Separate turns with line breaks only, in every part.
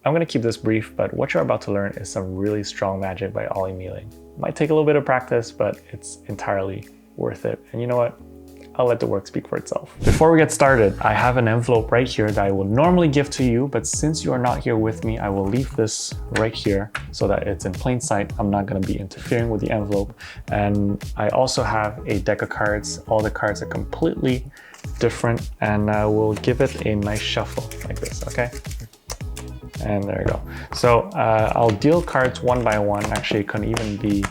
I'm gonna keep this brief, but what you're about to learn is some really strong magic by Ollie Mealing. Might take a little bit of practice, but it's entirely worth it. And you know what? I'll let the work speak for itself. Before we get started, I have an envelope right here that I would normally give to you, but since you are not here with me, I will leave this right here so that it's in plain sight. I'm not gonna be interfering with the envelope. And I also have a deck of cards. All the cards are completely different, and I will give it a nice shuffle like this, okay? And there you go. So I'll deal cards one by one. Actually, it can even be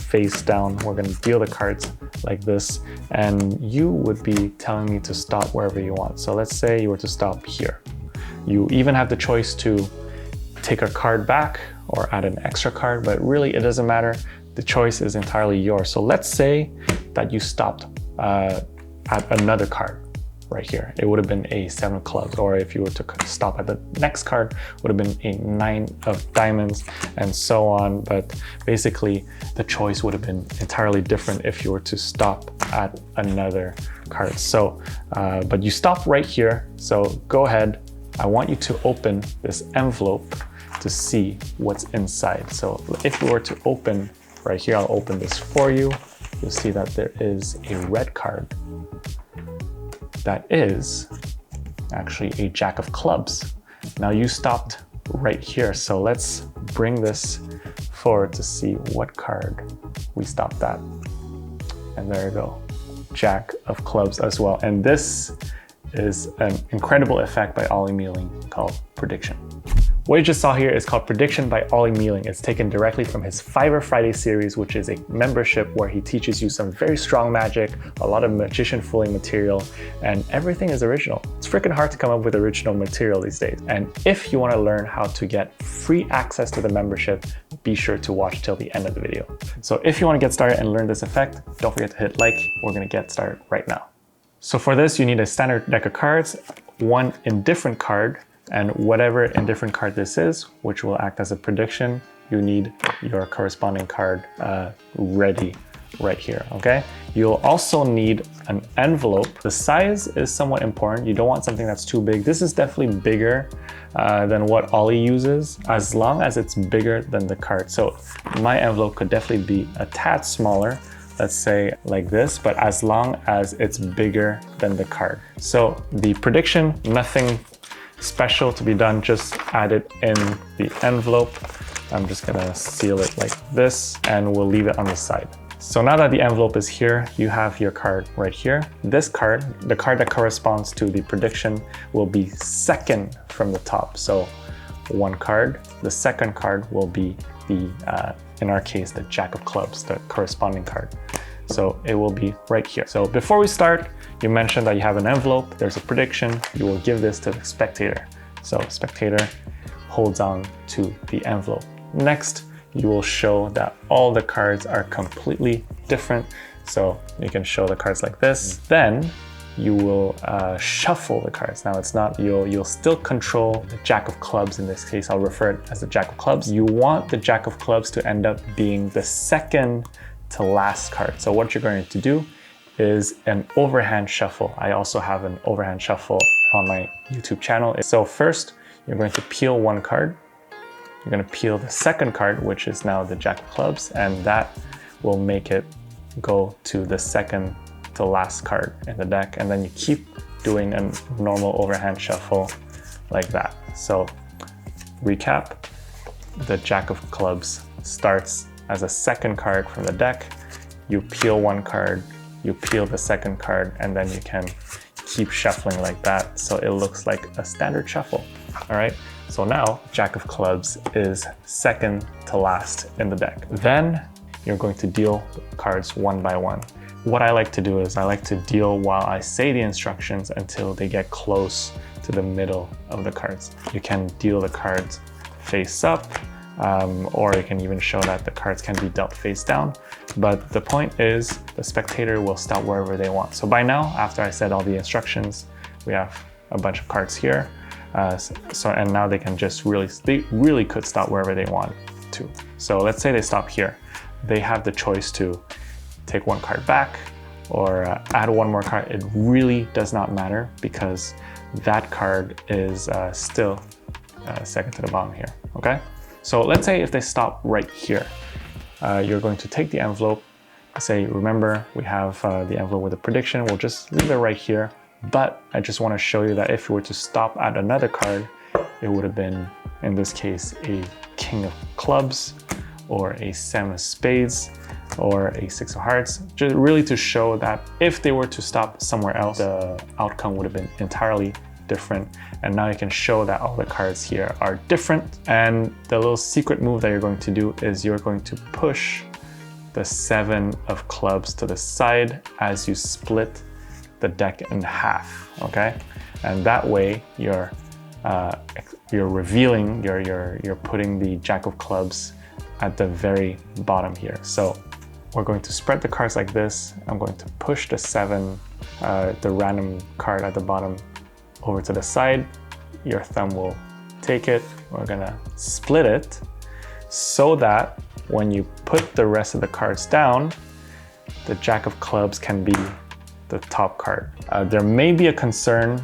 face down. We're gonna deal the cards like this, and you would be telling me to stop wherever you want. So let's say you were to stop here. You even have the choice to take a card back or add an extra card, but really it doesn't matter. The choice is entirely yours. So let's say that you stopped at another card right here. It would have been a 7 of clubs, or if you were to stop at the next card, would have been a 9 of diamonds, and so on. But basically, the choice would have been entirely different if you were to stop at another card. So, but you stop right here. So go ahead. I want you to open this envelope to see what's inside. So if we were to open right here, I'll open this for you. You'll see that there is a red card. That is actually a Jack of clubs. Now you stopped right here, so let's bring this forward to see what card we stopped at. And there you go, Jack of clubs as well. And this is an incredible effect by Ollie Mealing called Prediction. What you just saw here is called Prediction by Ollie Mealing. It's taken directly from his Fiverr Friday series, which is a membership where he teaches you some very strong magic, a lot of magician fooling material, and everything is original. It's freaking hard to come up with original material these days. And if you want to learn how to get free access to the membership, be sure to watch till the end of the video. So if you want to get started and learn this effect, don't forget to hit like. We're going to get started right now. So for this, you need a standard deck of cards, one indifferent card, and whatever indifferent card this is, which will act as a prediction, you need your corresponding card ready right here, okay? You'll also need an envelope. The size is somewhat important. You don't want something that's too big. This is definitely bigger than what Ollie uses, as long as it's bigger than the card. So my envelope could definitely be a tad smaller, let's say like this, but as long as it's bigger than the card. So the prediction, nothing special to be done, just add it in the envelope. I'm just gonna seal it like this, and we'll leave it on the side. So now that the envelope is here, you have your card right here. This card, the card that corresponds to the prediction, will be second from the top. So one card, the second card will be the, in our case, the Jack of clubs, the corresponding card. So it will be right here. So before we start, you mentioned that you have an envelope, there's a prediction, you will give this to the spectator. So spectator holds on to the envelope. Next, you will show that all the cards are completely different. So you can show the cards like this. Then you will shuffle the cards. Now it's not, you'll still control the Jack of clubs. In this case, I'll refer it as the Jack of clubs. You want the Jack of clubs to end up being the second to last card. So what you're going to do is an overhand shuffle. I also have an overhand shuffle on my YouTube channel. So first, you're going to peel one card. You're going to peel the second card, which is now the Jack of clubs, and that will make it go to the second to last card in the deck. And then you keep doing a normal overhand shuffle like that. So recap, the Jack of clubs starts as a second card from the deck. You peel one card, you peel the second card, and then you can keep shuffling like that. So it looks like a standard shuffle. All right, so now Jack of clubs is second to last in the deck. Then you're going to deal cards one by one. What I like to do is I like to deal while I say the instructions until they get close to the middle of the cards. You can deal the cards face up, or you can even show that the cards can be dealt face down. But the point is the spectator will stop wherever they want. So by now, after I said all the instructions, we have a bunch of cards here. And now they can just they really could stop wherever they want to. So let's say they stop here. They have the choice to take one card back or add one more card. It really does not matter because that card is still second to the bottom here, okay? So let's say if they stop right here, you're going to take the envelope, say, remember, we have the envelope with a prediction, we'll just leave it right here. But I just want to show you that if you were to stop at another card, it would have been, in this case, a king of clubs, or a 7 of spades, or a 6 of hearts, just really to show that if they were to stop somewhere else, the outcome would have been entirely different. And now you can show that all the cards here are different. And the little secret move that you're going to do is you're going to push the 7 of clubs to the side as you split the deck in half, okay? And that way you're revealing, you're putting the jack of clubs at the very bottom here. So we're going to spread the cards like this. I'm going to push the 7, the random card at the bottom, over to the side. Your thumb will take it. We're gonna split it so that when you put the rest of the cards down, the jack of clubs can be the top card. There may be a concern,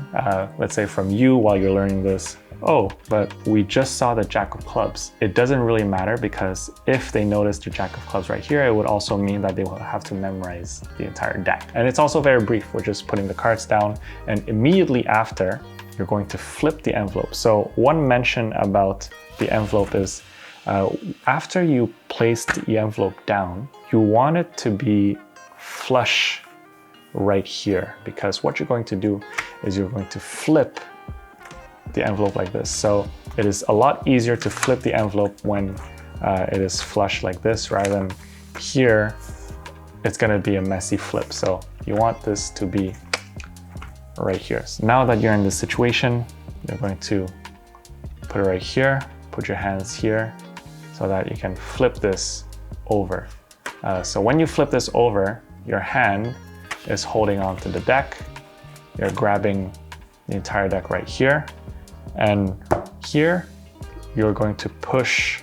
let's say from you while you're learning this, oh, but we just saw the jack of clubs. It doesn't really matter, because if they notice the jack of clubs right here, it would also mean that they will have to memorize the entire deck. And it's also very brief. We're just putting the cards down, and immediately after, you're going to flip the envelope. So one mention about the envelope is, after you place the envelope down, you want it to be flush right here, because what you're going to do is you're going to flip the envelope like this. So it is a lot easier to flip the envelope when it is flush like this, rather than here, it's gonna be a messy flip. So you want this to be right here. So now that you're in this situation, you're going to put it right here, put your hands here, so that you can flip this over. So when you flip this over, your hand is holding on to the deck. You're grabbing the entire deck right here. And here, you're going to push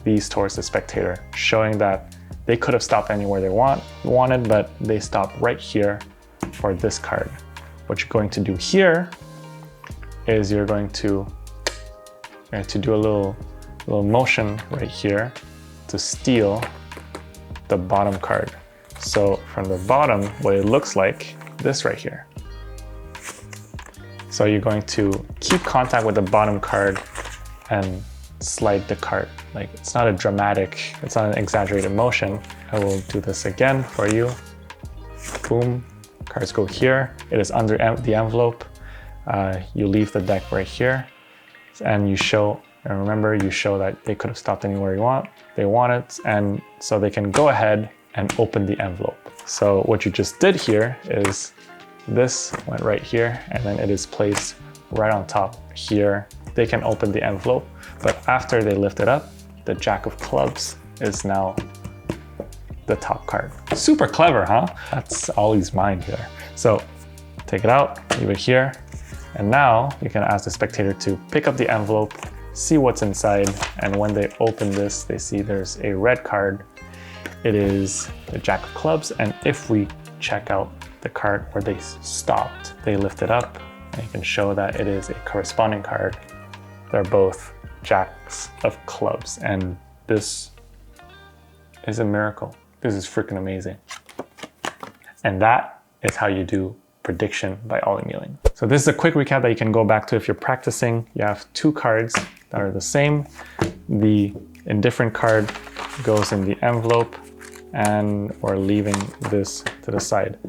these towards the spectator, showing that they could have stopped anywhere they wanted, but they stopped right here for this card. What you're going to do here is you're going to do a little motion right here to steal the bottom card. So from the bottom, what it looks like, this right here. So you're going to keep contact with the bottom card and slide the card. Like, it's not a dramatic, it's not an exaggerated motion. I will do this again for you. Boom, cards go here. It is under the envelope. You leave the deck right here, and you show, and remember, you show that they could have stopped anywhere they wanted, and so they can go ahead and open the envelope. So what you just did here is this went right here, and then it is placed right on top here. They can open the envelope, but after they lift it up, the jack of clubs is now the top card. Super clever, huh? That's Ollie's mind here. So take it out, leave it here, and now you can ask the spectator to pick up the envelope, see what's inside, and when they open this, they see there's a red card. It is the jack of clubs, and if we check out the card where they stopped, they lift it up, and you can show that it is a corresponding card. They're both jacks of clubs, and this is a miracle. This is freaking amazing. And that is how you do prediction by Ollie Mealing. So this is a quick recap that you can go back to if you're practicing. You have two cards that are the same. The indifferent card goes in the envelope, and we're leaving this to the side.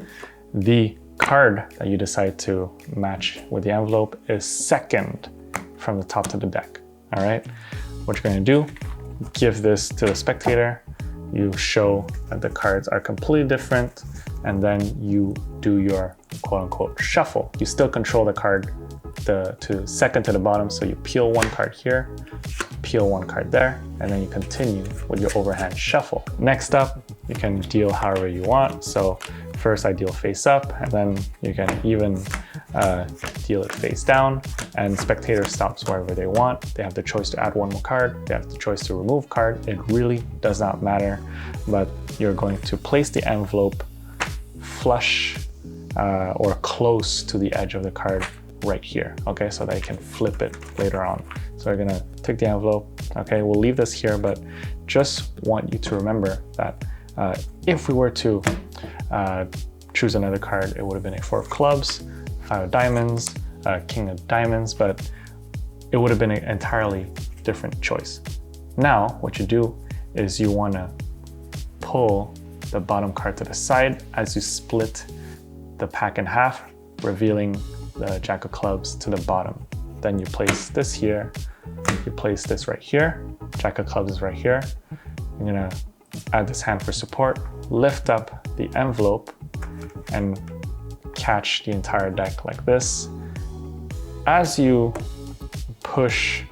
The card that you decide to match with the envelope is second from the top to the deck, all right? What you're gonna do, give this to the spectator, you show that the cards are completely different, and then you do your quote unquote shuffle. You still control the card to second to the bottom, so you peel one card here, peel one card there, and then you continue with your overhand shuffle. Next up, you can deal however you want. So first I deal face up, and then you can even deal it face down, and spectator stops wherever they want. They have the choice to add one more card, they have the choice to remove card. It really does not matter, but you're going to place the envelope flush or close to the edge of the card right here, okay? So they can flip it later on. So we're gonna take the envelope, okay? We'll leave this here, but just want you to remember that if we were to choose another card, it would have been a 4 of clubs, 5 of diamonds, king of diamonds, but it would have been an entirely different choice. Now, what you do is you wanna pull the bottom card to the side as you split the pack in half, revealing the jack of clubs to the bottom. Then you place this here, you place this right here, jack of clubs is right here. I'm gonna add this hand for support, lift up the envelope and catch the entire deck like this. As you push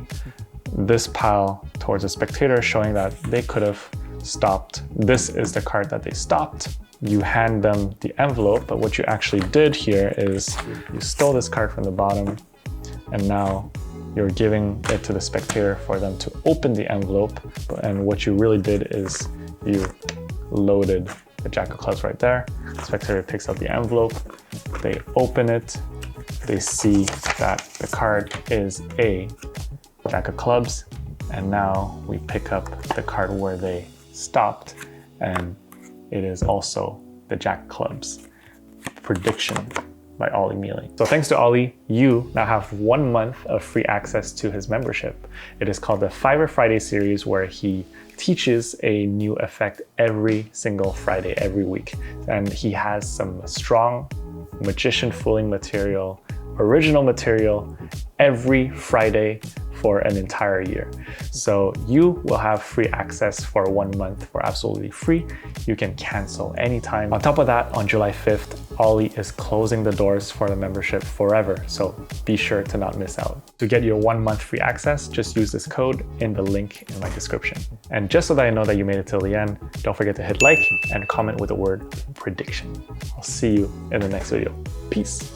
this pile towards the spectator, showing that they could have stopped. This is the card that they stopped. You hand them the envelope, but what you actually did here is you stole this card from the bottom, and now you're giving it to the spectator for them to open the envelope. And what you really did is you loaded the jack of clubs right there. The spectator takes out the envelope, they open it, they see that the card is a jack of clubs, and now we pick up the card where they stopped, and it is also the jack of clubs. Prediction by Ollie Mealing. So thanks to Ollie, you now have 1 month of free access to his membership. It is called the Fiverr Friday series, where he teaches a new effect every single Friday, every week. And he has some strong magician fooling material, original material every Friday for an entire year. So you will have free access for 1 month for absolutely free. You can cancel anytime. On top of that, on July 5th, Ollie is closing the doors for the membership forever. So be sure to not miss out. To get your 1 month free access, just use this code in the link in my description. And just so that I know that you made it till the end, don't forget to hit like and comment with the word prediction. I'll see you in the next video. Peace.